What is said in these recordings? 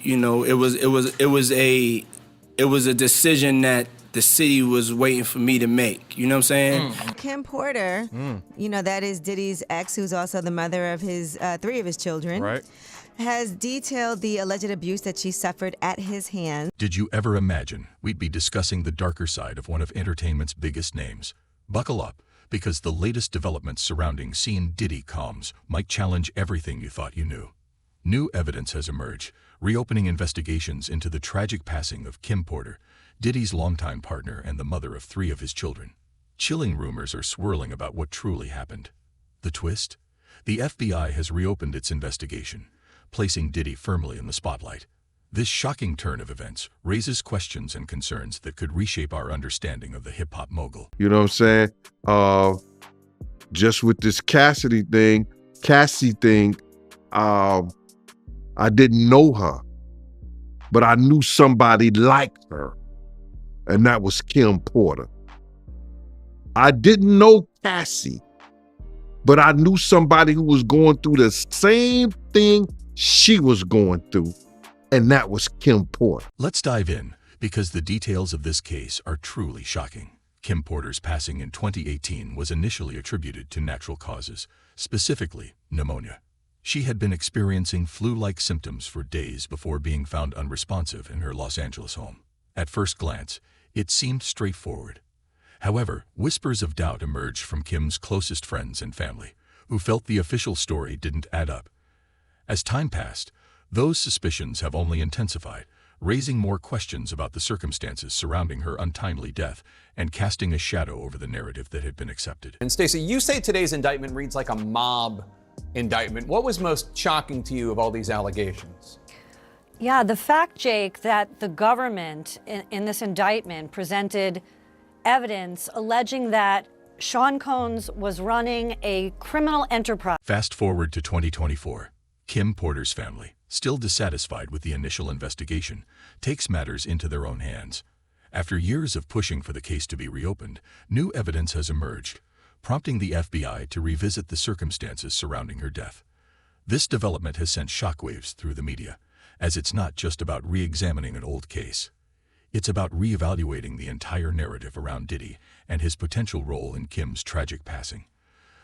You know, it was a decision that the city was waiting for me to make. You know what I'm saying? Kim Porter, you know, that is Diddy's ex, who's also the mother of his 3 of his children, Right. has detailed the alleged abuse that she suffered at his hands. Did you ever imagine we'd be discussing the darker side of one of entertainment's biggest names? Buckle up, because the latest developments surrounding seeing Diddy comms might challenge everything you thought you knew. New evidence has emerged, reopening investigations into the tragic passing of Kim Porter, Diddy's longtime partner and the mother of 3 of his children. Chilling rumors are swirling about what truly happened. The twist? The FBI has reopened its investigation, placing Diddy firmly in the spotlight. This shocking turn of events raises questions and concerns that could reshape our understanding of the hip-hop mogul. You know what I'm saying? Just with this Cassie thing, I didn't know her, but I knew somebody like her, and that was Kim Porter. I didn't know Cassie, but I knew somebody who was going through the same thing she was going through, and that was Kim Porter. Let's dive in, because the details of this case are truly shocking. Kim Porter's passing in 2018 was initially attributed to natural causes, specifically pneumonia. She had been experiencing flu-like symptoms for days before being found unresponsive in her Los Angeles home. At first glance, it seemed straightforward. However, whispers of doubt emerged from Kim's closest friends and family, who felt the official story didn't add up. As time passed, those suspicions have only intensified, raising more questions about the circumstances surrounding her untimely death and casting a shadow over the narrative that had been accepted. And Stacey, you say today's indictment reads like a mob indictment. What was most shocking to you of all these allegations? Yeah, the fact, Jake, that the government in this indictment presented evidence alleging that Sean Combs was running a criminal enterprise. Fast forward to 2024. Kim Porter's family, still dissatisfied with the initial investigation, takes matters into their own hands. After years of pushing for the case to be reopened, new evidence has emerged, prompting the FBI to revisit the circumstances surrounding her death. This development has sent shockwaves through the media, as it's not just about re-examining an old case. It's about reevaluating the entire narrative around Diddy and his potential role in Kim's tragic passing.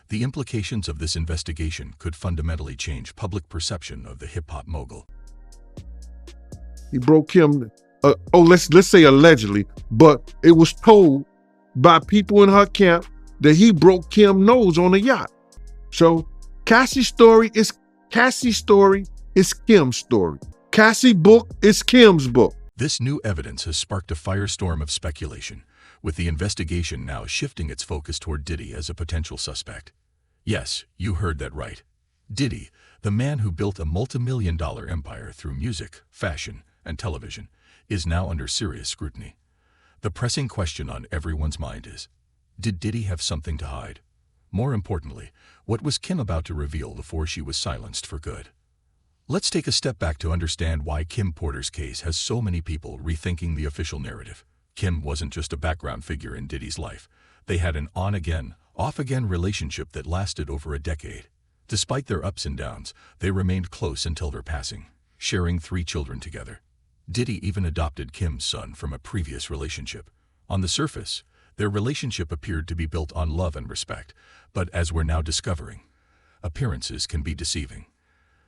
The implications of this investigation could fundamentally change public perception of the hip-hop mogul. He broke Kim, let's say allegedly, but it was told by people in her camp that he broke Kim's nose on a yacht. So Cassie's story is Kim's story. Cassie's book is Kim's book. This new evidence has sparked a firestorm of speculation, with the investigation now shifting its focus toward Diddy as a potential suspect. Yes, you heard that right. Diddy, the man who built a multi-million-dollar empire through music, fashion, and television, is now under serious scrutiny. The pressing question on everyone's mind is, did Diddy have something to hide? More importantly, what was Kim about to reveal before she was silenced for good? Let's take a step back to understand why Kim Porter's case has so many people rethinking the official narrative. Kim wasn't just a background figure in Diddy's life. They had an on-again, off-again relationship that lasted over a decade. Despite their ups and downs, they remained close until their passing, sharing 3 children together. Diddy even adopted Kim's son from a previous relationship. On the surface, their relationship appeared to be built on love and respect, but as we're now discovering, appearances can be deceiving.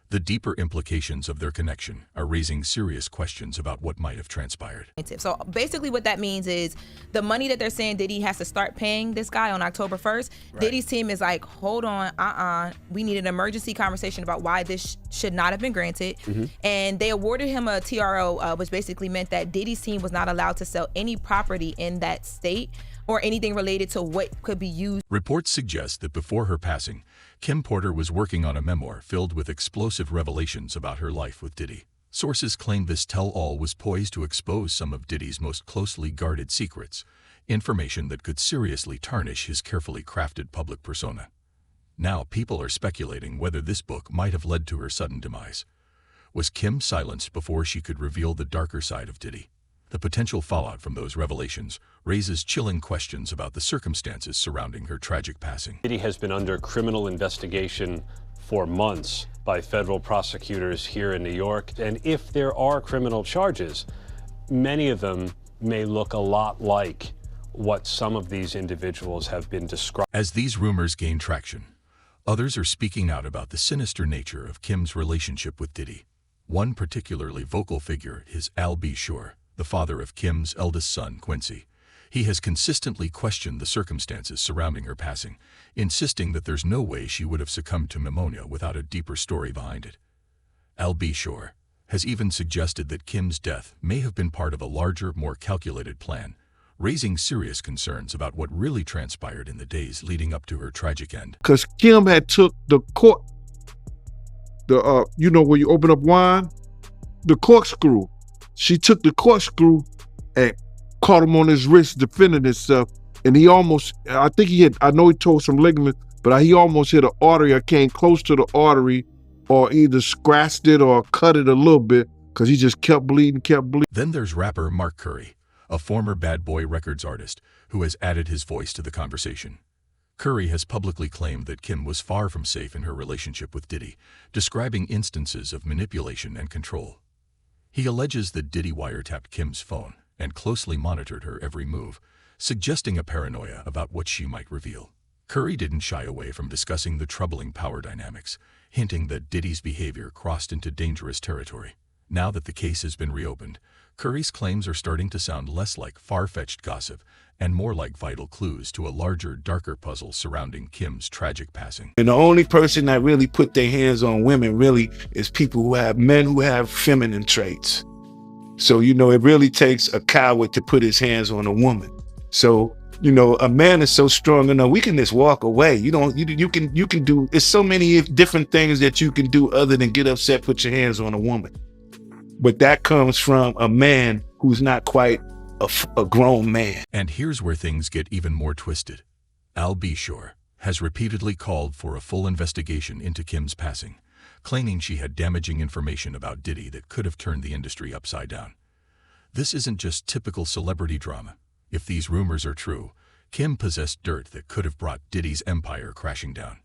The deeper implications of their connection are raising serious questions about what might have transpired. So basically what that means is the money that they're saying Diddy has to start paying this guy on October 1st, right. Diddy's team is like, hold on, we need an emergency conversation about why this should not have been granted. And they awarded him a TRO, which basically meant that Diddy's team was not allowed to sell any property in that state or anything related to what could be used. Reports suggest that before her passing, Kim Porter was working on a memoir filled with explosive revelations about her life with Diddy. Sources claim this tell-all was poised to expose some of Diddy's most closely guarded secrets, information that could seriously tarnish his carefully crafted public persona. Now people are speculating whether this book might have led to her sudden demise. Was Kim silenced before she could reveal the darker side of Diddy? The potential fallout from those revelations raises chilling questions about the circumstances surrounding her tragic passing. Diddy has been under criminal investigation for months by federal prosecutors here in New York. And if there are criminal charges, many of them may look a lot like what some of these individuals have been described. As these rumors gain traction, others are speaking out about the sinister nature of Kim's relationship with Diddy. One particularly vocal figure is Al B. Sure, the father of Kim's eldest son, Quincy. He has consistently questioned the circumstances surrounding her passing, insisting that there's no way she would have succumbed to pneumonia without a deeper story behind it. Al B. Sure has even suggested that Kim's death may have been part of a larger, more calculated plan, raising serious concerns about what really transpired in the days leading up to her tragic end. Because Kim had took the cork, you know where you open up wine? The corkscrew. She took the corkscrew and caught him on his wrist defending himself. And he almost, I know he tore some ligaments, but he almost hit an artery or came close to the artery or either scratched it or cut it a little bit because he just kept bleeding. Then there's rapper Mark Curry, a former Bad Boy Records artist who has added his voice to the conversation. Curry has publicly claimed that Kim was far from safe in her relationship with Diddy, describing instances of manipulation and control. He alleges that Diddy wiretapped Kim's phone and closely monitored her every move, suggesting a paranoia about what she might reveal. Curry didn't shy away from discussing the troubling power dynamics, hinting that Diddy's behavior crossed into dangerous territory. Now that the case has been reopened, Curry's claims are starting to sound less like far-fetched gossip and more like vital clues to a larger, darker puzzle surrounding Kim's tragic passing. And the only person that really put their hands on women really is men who have feminine traits. So, it really takes a coward to put his hands on a woman. So, a man is so strong enough, we can just walk away. You can do, it's so many different things that you can do other than get upset, put your hands on a woman. But that comes from a man who's not quite a grown man. And here's where things get even more twisted. Al B. Sure has repeatedly called for a full investigation into Kim's passing, claiming she had damaging information about Diddy that could have turned the industry upside down. This isn't just typical celebrity drama. If these rumors are true, Kim possessed dirt that could have brought Diddy's empire crashing down.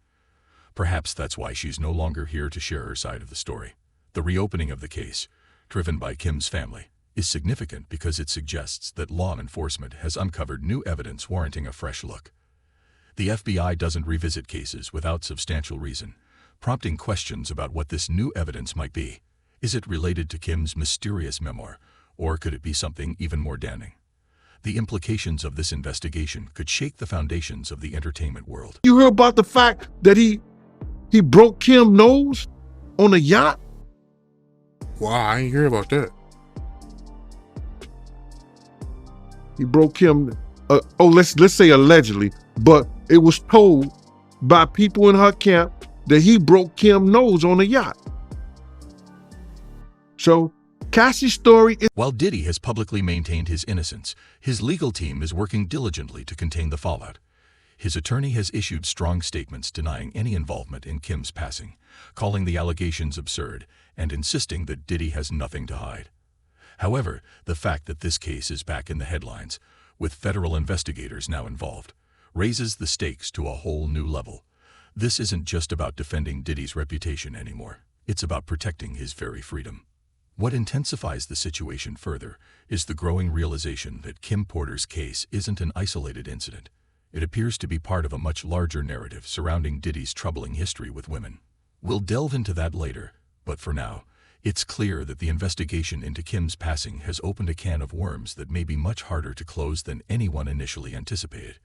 Perhaps that's why she's no longer here to share her side of the story. The reopening of the case, driven by Kim's family, is significant because it suggests that law enforcement has uncovered new evidence warranting a fresh look. The FBI doesn't revisit cases without substantial reason, prompting questions about what this new evidence might be. Is it related to Kim's mysterious memoir, or could it be something even more damning? The implications of this investigation could shake the foundations of the entertainment world. You heard about the fact that he broke Kim's nose on a yacht? Wow, I ain't hear about that. He broke him, let's say allegedly, but it was told by people in her camp that he broke Kim's nose on a yacht. So Cassie's story is... While Diddy has publicly maintained his innocence, his legal team is working diligently to contain the fallout. His attorney has issued strong statements denying any involvement in Kim's passing, calling the allegations absurd and insisting that Diddy has nothing to hide. However, the fact that this case is back in the headlines, with federal investigators now involved, raises the stakes to a whole new level. This isn't just about defending Diddy's reputation anymore. It's about protecting his very freedom. What intensifies the situation further is the growing realization that Kim Porter's case isn't an isolated incident. It appears to be part of a much larger narrative surrounding Diddy's troubling history with women. We'll delve into that later, but for now, it's clear that the investigation into Kim's passing has opened a can of worms that may be much harder to close than anyone initially anticipated.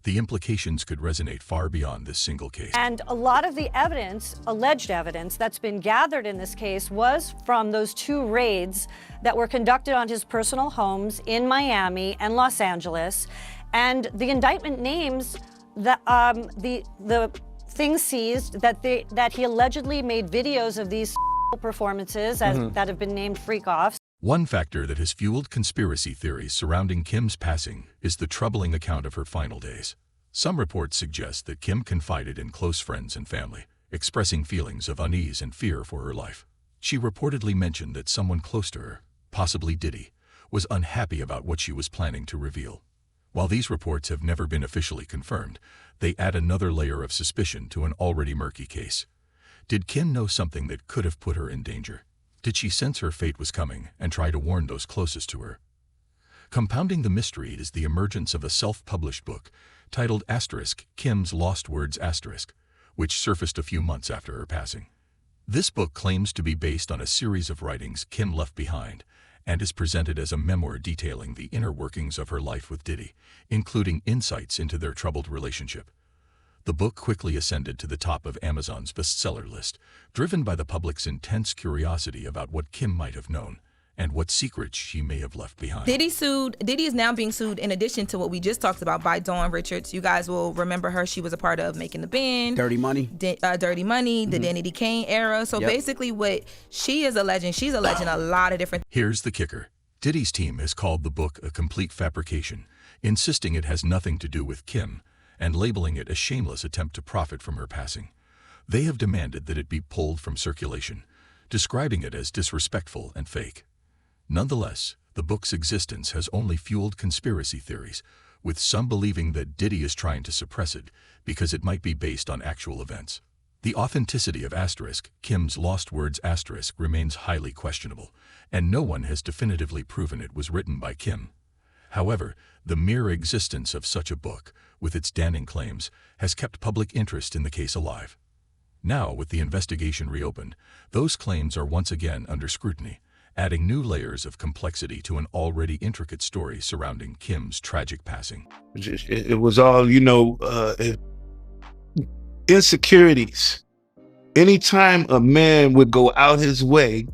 The implications could resonate far beyond this single case. And a lot of the evidence, alleged evidence, that's been gathered in this case was from those two raids that were conducted on his personal homes in Miami and Los Angeles. And the indictment names the things seized that he allegedly made videos of these performances that have been named freak-offs. One factor that has fueled conspiracy theories surrounding Kim's passing is the troubling account of her final days. Some reports suggest that Kim confided in close friends and family, expressing feelings of unease and fear for her life. She reportedly mentioned that someone close to her, possibly Diddy, was unhappy about what she was planning to reveal. While these reports have never been officially confirmed, they add another layer of suspicion to an already murky case. Did Kim know something that could have put her in danger? Did she sense her fate was coming and try to warn those closest to her? Compounding the mystery is the emergence of a self-published book titled Kim's Lost Words which surfaced a few months after her passing. This book claims to be based on a series of writings Kim left behind and is presented as a memoir detailing the inner workings of her life with Diddy, including insights into their troubled relationship. The book quickly ascended to the top of Amazon's bestseller list, driven by the public's intense curiosity about what Kim might have known and what secrets she may have left behind. Diddy is now being sued in addition to what we just talked about by Dawn Richards. You guys will remember her. She was a part of Making the Band. Dirty Money. Dirty Money, the Danny Kane era. So basically what she is alleging, she's alleging a lot of different. Here's the kicker. Diddy's team has called the book a complete fabrication, insisting it has nothing to do with Kim and labeling it a shameless attempt to profit from her passing. They have demanded that it be pulled from circulation, describing it as disrespectful and fake. Nonetheless, the book's existence has only fueled conspiracy theories, with some believing that Diddy is trying to suppress it because it might be based on actual events. The authenticity of Kim's Lost Words remains highly questionable, and no one has definitively proven it was written by Kim. However, the mere existence of such a book, with its damning claims, has kept public interest in the case alive. Now, with the investigation reopened, those claims are once again under scrutiny, adding new layers of complexity to an already intricate story surrounding Kim's tragic passing. It was all, insecurities. Anytime a man would go out his way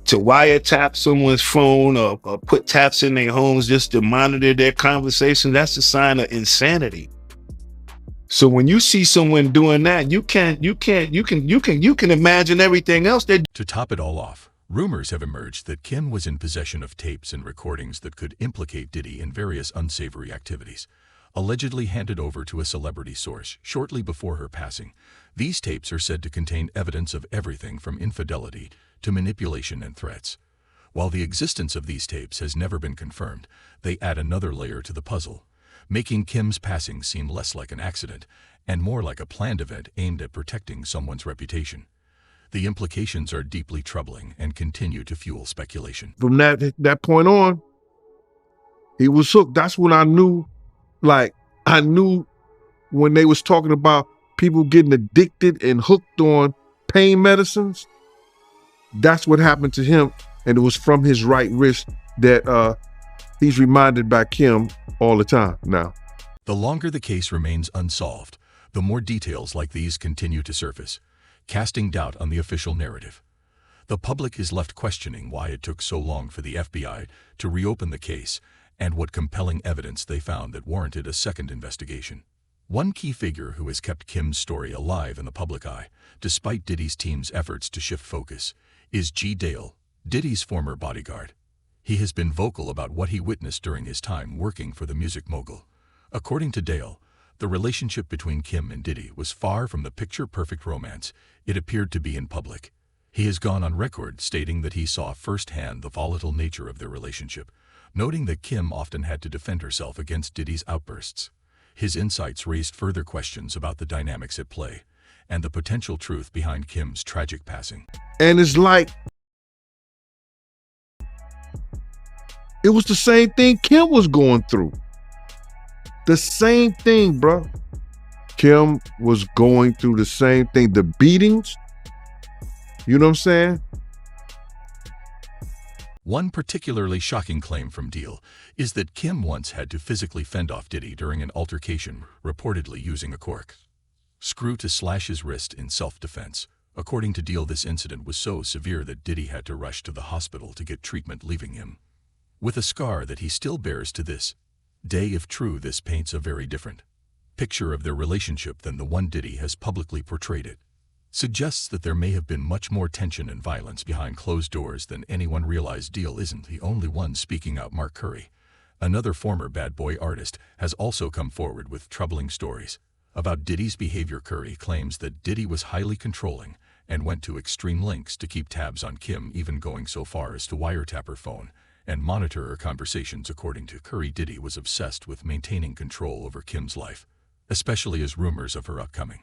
to wiretap someone's phone or put taps in their homes just to monitor their conversation, that's a sign of insanity. So when you see someone doing that, you can imagine everything else they. To top it all off, rumors have emerged that Kim was in possession of tapes and recordings that could implicate Diddy in various unsavory activities, allegedly handed over to a celebrity source shortly before her passing. These tapes are said to contain evidence of everything from infidelity to manipulation and threats. While the existence of these tapes has never been confirmed, they add another layer to the puzzle, making Kim's passing seem less like an accident and more like a planned event aimed at protecting someone's reputation. The implications are deeply troubling and continue to fuel speculation. From that point on, he was hooked. That's when I knew, when they was talking about people getting addicted and hooked on pain medicines, that's what happened to him. And it was from his right wrist that he's reminded by Kim all the time now. The longer the case remains unsolved, the more details like these continue to surface, casting doubt on the official narrative. The public is left questioning why it took so long for the FBI to reopen the case and what compelling evidence they found that warranted a second investigation. One key figure who has kept Kim's story alive in the public eye, despite Diddy's team's efforts to shift focus, is G. Dale, Diddy's former bodyguard. He has been vocal about what he witnessed during his time working for the music mogul. According to Dale, the relationship between Kim and Diddy was far from the picture-perfect romance it appeared to be in public. He has gone on record stating that he saw firsthand the volatile nature of their relationship, noting that Kim often had to defend herself against Diddy's outbursts. His insights raised further questions about the dynamics at play and the potential truth behind Kim's tragic passing. And it's like, it was the same thing Kim was going through. The same thing, bro. Kim was going through the same thing. The beatings, you know what I'm saying? One particularly shocking claim from Dale is that Kim once had to physically fend off Diddy during an altercation, reportedly using a cork screw to slash his wrist in self-defense. According to Dale, this incident was so severe that Diddy had to rush to the hospital to get treatment, leaving him with a scar that he still bears to this day. If true, this paints a very different picture of their relationship than the one Diddy has publicly portrayed it. Suggests that there may have been much more tension and violence behind closed doors than anyone realized. Dale isn't the only one speaking out. Mark Curry, another former bad boy artist, has also come forward with troubling stories about Diddy's behavior. Curry claims that Diddy was highly controlling and went to extreme lengths to keep tabs on Kim, even going so far as to wiretap her phone and monitor her conversations. According to Curry, Diddy was obsessed with maintaining control over Kim's life, especially as rumors of her upcoming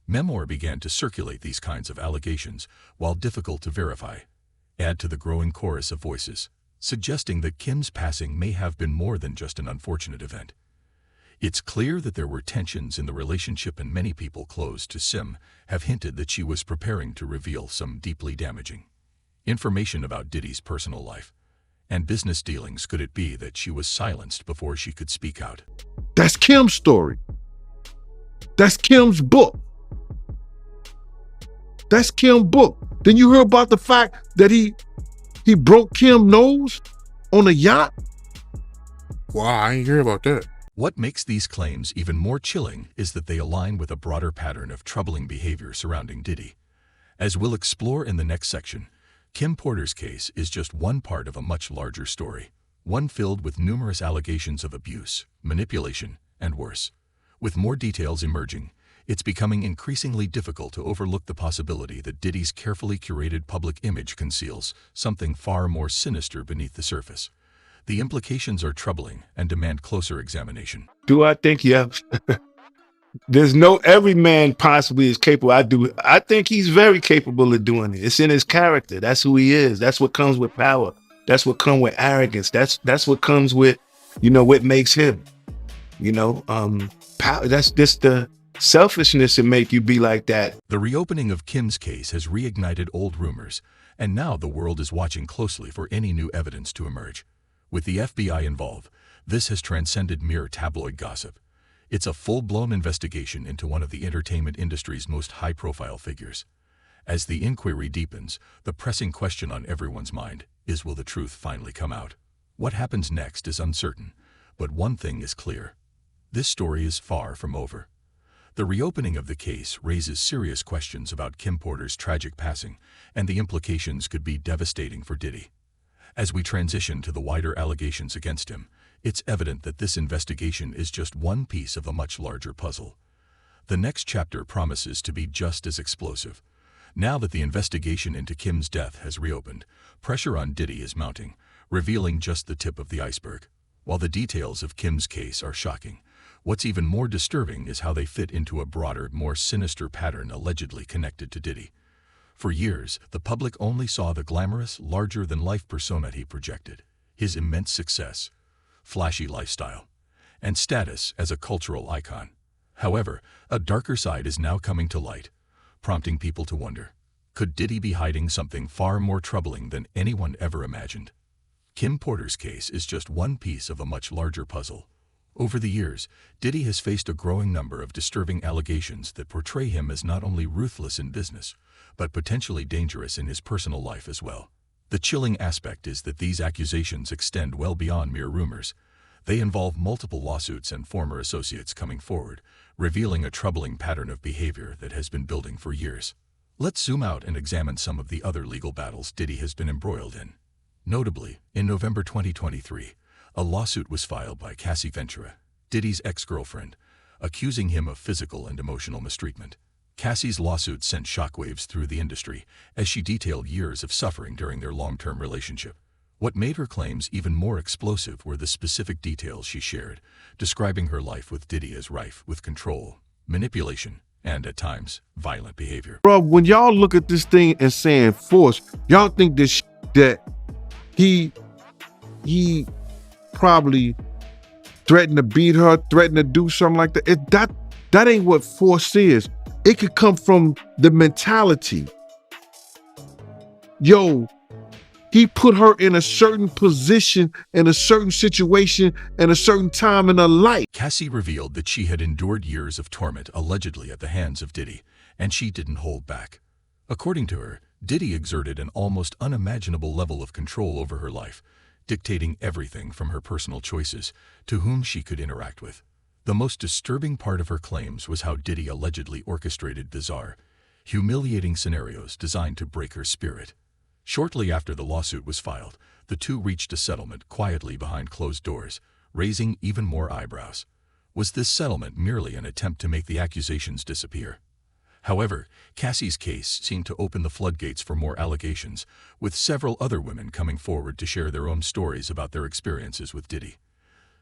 Memoir began to circulate these kinds of allegations, while difficult to verify, add to the growing chorus of voices, suggesting that Kim's passing may have been more than just an unfortunate event. It's clear that there were tensions in the relationship, and many people close to Sim have hinted that she was preparing to reveal some deeply damaging information about Diddy's personal life and business dealings. Could it be that she was silenced before she could speak out? That's Kim's story. That's Kim's book. That's Kim's book. Then you hear about the fact that he broke Kim's nose on a yacht? Wow, I ain't hear about that. What makes these claims even more chilling is that they align with a broader pattern of troubling behavior surrounding Diddy. As we'll explore in the next section, Kim Porter's case is just one part of a much larger story, one filled with numerous allegations of abuse, manipulation, and worse. With more details emerging, it's becoming increasingly difficult to overlook the possibility that Diddy's carefully curated public image conceals something far more sinister beneath the surface. The implications are troubling and demand closer examination. Do I think, yeah? There's no, every man possibly is capable. I think he's very capable of doing it. It's in his character. That's who he is. That's what comes with power. That's what comes with arrogance. That's what comes with, what makes him, power. That's just the selfishness that make you be like that. The reopening of Kim's case has reignited old rumors, and now the world is watching closely for any new evidence to emerge. With the FBI involved, this has transcended mere tabloid gossip. It's a full-blown investigation into one of the entertainment industry's most high-profile figures. As the inquiry deepens, the pressing question on everyone's mind is, will the truth finally come out? What happens next is uncertain, but one thing is clear. This story is far from over. The reopening of the case raises serious questions about Kim Porter's tragic passing, and the implications could be devastating for Diddy. As we transition to the wider allegations against him, it's evident that this investigation is just one piece of a much larger puzzle. The next chapter promises to be just as explosive. Now that the investigation into Kim's death has reopened, pressure on Diddy is mounting, revealing just the tip of the iceberg. While the details of Kim's case are shocking, what's even more disturbing is how they fit into a broader, more sinister pattern allegedly connected to Diddy. For years, the public only saw the glamorous, larger-than-life persona he projected, his immense success, flashy lifestyle, and status as a cultural icon. However, a darker side is now coming to light, prompting people to wonder, could Diddy be hiding something far more troubling than anyone ever imagined? Kim Porter's case is just one piece of a much larger puzzle. Over the years, Diddy has faced a growing number of disturbing allegations that portray him as not only ruthless in business, but potentially dangerous in his personal life as well. The chilling aspect is that these accusations extend well beyond mere rumors. They involve multiple lawsuits and former associates coming forward, revealing a troubling pattern of behavior that has been building for years. Let's zoom out and examine some of the other legal battles Diddy has been embroiled in. Notably, in November 2023, a lawsuit was filed by Cassie Ventura, Diddy's ex-girlfriend, accusing him of physical and emotional mistreatment. Cassie's lawsuit sent shockwaves through the industry as she detailed years of suffering during their long-term relationship. What made her claims even more explosive were the specific details she shared, describing her life with Diddy as rife with control, manipulation, and, at times, violent behavior. Bro, when y'all look at this thing and saying force, y'all think that he probably threatened to beat her, threatened to do something like that. That ain't what force is. It could come from the mentality. Yo, he put her in a certain position, in a certain situation, in a certain time in her life. Cassie revealed that she had endured years of torment allegedly at the hands of Diddy, and she didn't hold back. According to her, Diddy exerted an almost unimaginable level of control over her life, dictating everything from her personal choices to whom she could interact with. The most disturbing part of her claims was how Diddy allegedly orchestrated bizarre, humiliating scenarios designed to break her spirit. Shortly after the lawsuit was filed, the two reached a settlement quietly behind closed doors, raising even more eyebrows. Was this settlement merely an attempt to make the accusations disappear? However, Cassie's case seemed to open the floodgates for more allegations, with several other women coming forward to share their own stories about their experiences with Diddy.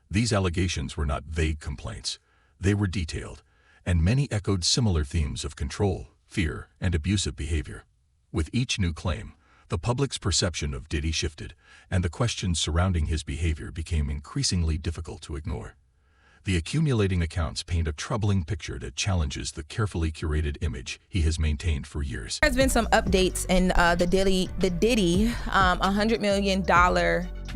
These allegations were not vague complaints. They were detailed, and many echoed similar themes of control, fear, and abusive behavior. With each new claim, the public's perception of Diddy shifted, and the questions surrounding his behavior became increasingly difficult to ignore. The accumulating accounts paint a troubling picture that challenges the carefully curated image he has maintained for years. There's been some updates in the Diddy $100 million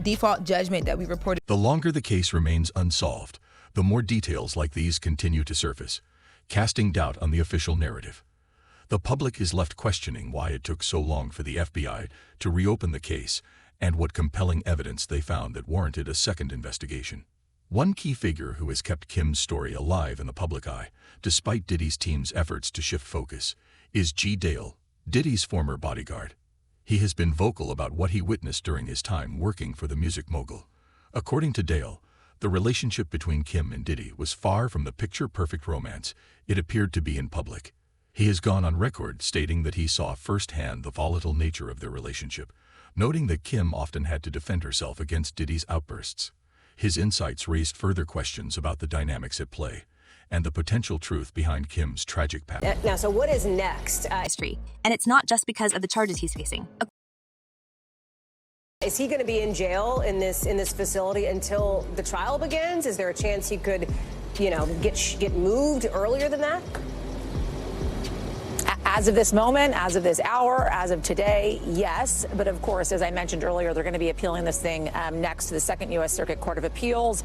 default judgment that we reported. The longer the case remains unsolved, the more details like these continue to surface, casting doubt on the official narrative. The public is left questioning why it took so long for the FBI to reopen the case and what compelling evidence they found that warranted a second investigation. One key figure who has kept Kim's story alive in the public eye, despite Diddy's team's efforts to shift focus, is G. Dale, Diddy's former bodyguard. He has been vocal about what he witnessed during his time working for the music mogul. According to Dale, the relationship between Kim and Diddy was far from the picture-perfect romance it appeared to be in public. He has gone on record stating that he saw firsthand the volatile nature of their relationship, noting that Kim often had to defend herself against Diddy's outbursts. His insights raised further questions about the dynamics at play and the potential truth behind Kim's tragic past. Now, so what is next? History, and it's not just because of the charges he's facing. Is he going to be in jail in this facility until the trial begins? Is there a chance he could, get moved earlier than that? As of this moment, as of this hour, as of today, yes. But of course, as I mentioned earlier, they're going to be appealing this thing next to the Second U.S. Circuit Court of Appeals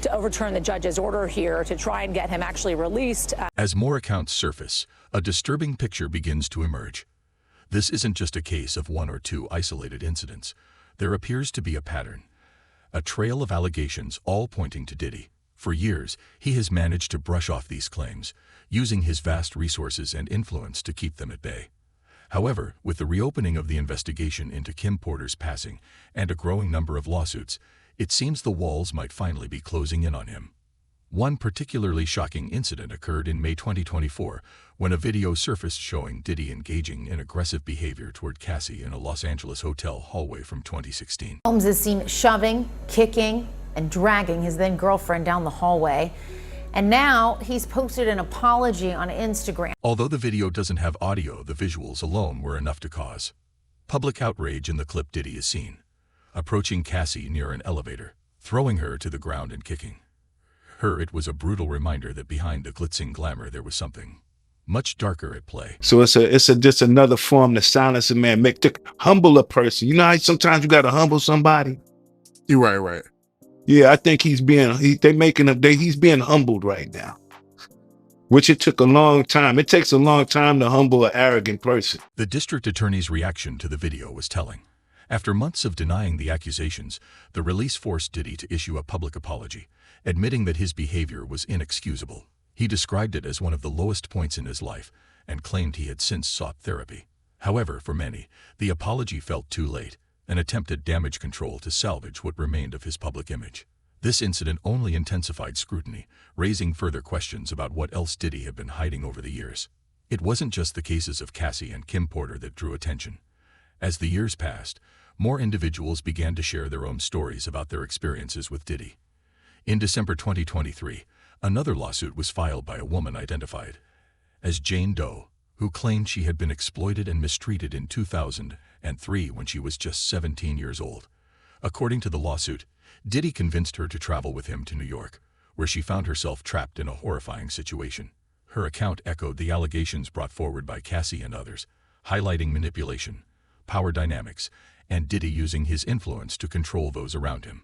to overturn the judge's order here to try and get him actually released. As more accounts surface, a disturbing picture begins to emerge. This isn't just a case of one or two isolated incidents. There appears to be a pattern, a trail of allegations all pointing to Diddy. For years, he has managed to brush off these claims, using his vast resources and influence to keep them at bay. However, with the reopening of the investigation into Kim Porter's passing and a growing number of lawsuits, it seems the walls might finally be closing in on him. One particularly shocking incident occurred in May 2024 when a video surfaced showing Diddy engaging in aggressive behavior toward Cassie in a Los Angeles hotel hallway from 2016. Holmes is seen shoving, kicking, and dragging his then-girlfriend down the hallway. And now he's posted an apology on Instagram. Although the video doesn't have audio, the visuals alone were enough to cause public outrage. In the clip, Diddy is seen approaching Cassie near an elevator, throwing her to the ground and kicking her. It was a brutal reminder that behind the glitzing glamour there was something much darker at play. So it's just another form to silence a man, to humble a person. You know how sometimes you got to humble somebody? You're right. Yeah, I think he's being humbled right now, which it took a long time. It takes a long time to humble an arrogant person. The district attorney's reaction to the video was telling. After months of denying the accusations, the release forced Diddy to issue a public apology, admitting that his behavior was inexcusable. He described it as one of the lowest points in his life and claimed he had since sought therapy. However, for many, the apology felt too late, an attempt at damage control to salvage what remained of his public image. This incident only intensified scrutiny, raising further questions about what else Diddy had been hiding over the years. It wasn't just the cases of Cassie and Kim Porter that drew attention. As the years passed, more individuals began to share their own stories about their experiences with Diddy. In December 2023, another lawsuit was filed by a woman identified as Jane Doe, who claimed she had been exploited and mistreated in 2003 when she was just 17 years old. According to the lawsuit, Diddy convinced her to travel with him to New York, where she found herself trapped in a horrifying situation. Her account echoed the allegations brought forward by Cassie and others, highlighting manipulation, power dynamics, and Diddy using his influence to control those around him.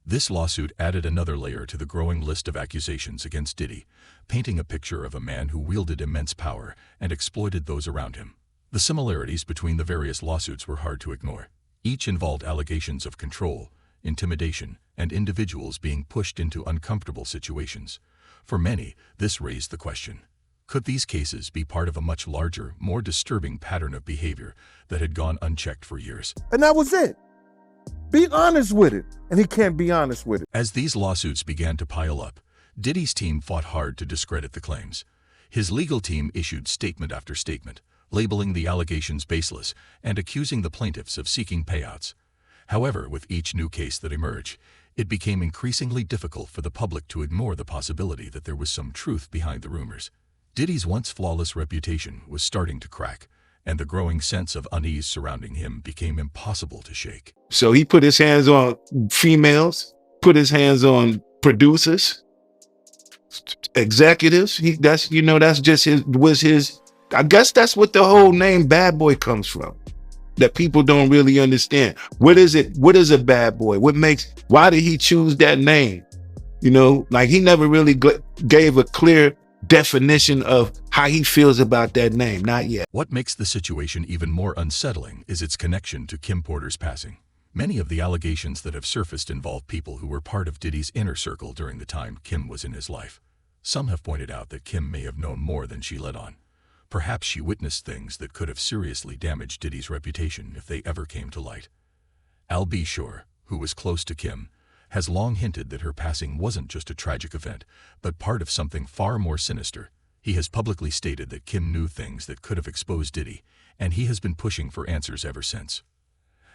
This lawsuit added another layer to the growing list of accusations against Diddy, painting a picture of a man who wielded immense power and exploited those around him. The similarities between the various lawsuits were hard to ignore. Each involved allegations of control, intimidation, and individuals being pushed into uncomfortable situations. For many, this raised the question: could these cases be part of a much larger, more disturbing pattern of behavior that had gone unchecked for years? And that was it. Be honest with it. And he can't be honest with it. As these lawsuits began to pile up, Diddy's team fought hard to discredit the claims. His legal team issued statement after statement, labeling the allegations baseless and accusing the plaintiffs of seeking payouts. However, with each new case that emerged, it became increasingly difficult for the public to ignore the possibility that there was some truth behind the rumors. Diddy's once flawless reputation was starting to crack, and the growing sense of unease surrounding him became impossible to shake. So he put his hands on females, put his hands on producers, executives. That's just his. I guess that's what the whole name bad boy comes from. That people don't really understand. What is it? What is a bad boy? Why did he choose that name? Like he never really gave a clear definition of how he feels about that name. Not yet. What makes the situation even more unsettling is its connection to Kim Porter's passing. Many of the allegations that have surfaced involve people who were part of Diddy's inner circle during the time Kim was in his life. Some have pointed out that Kim may have known more than she let on. Perhaps she witnessed things that could have seriously damaged Diddy's reputation if they ever came to light. Al B. Shore, who was close to Kim, has long hinted that her passing wasn't just a tragic event, but part of something far more sinister. He has publicly stated that Kim knew things that could have exposed Diddy, and he has been pushing for answers ever since.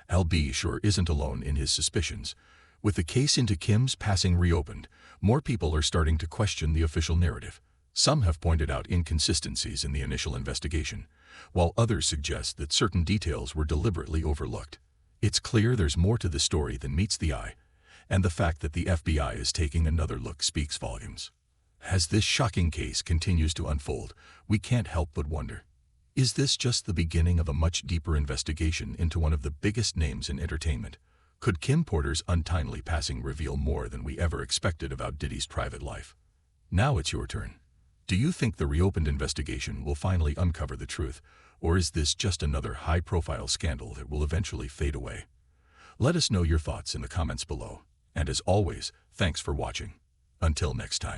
Al B. Shore isn't alone in his suspicions. With the case into Kim's passing reopened, more people are starting to question the official narrative. Some have pointed out inconsistencies in the initial investigation, while others suggest that certain details were deliberately overlooked. It's clear there's more to the story than meets the eye, and the fact that the FBI is taking another look speaks volumes. As this shocking case continues to unfold, we can't help but wonder, is this just the beginning of a much deeper investigation into one of the biggest names in entertainment? Could Kim Porter's untimely passing reveal more than we ever expected about Diddy's private life? Now it's your turn. Do you think the reopened investigation will finally uncover the truth, or is this just another high-profile scandal that will eventually fade away? Let us know your thoughts in the comments below. And as always, thanks for watching. Until next time.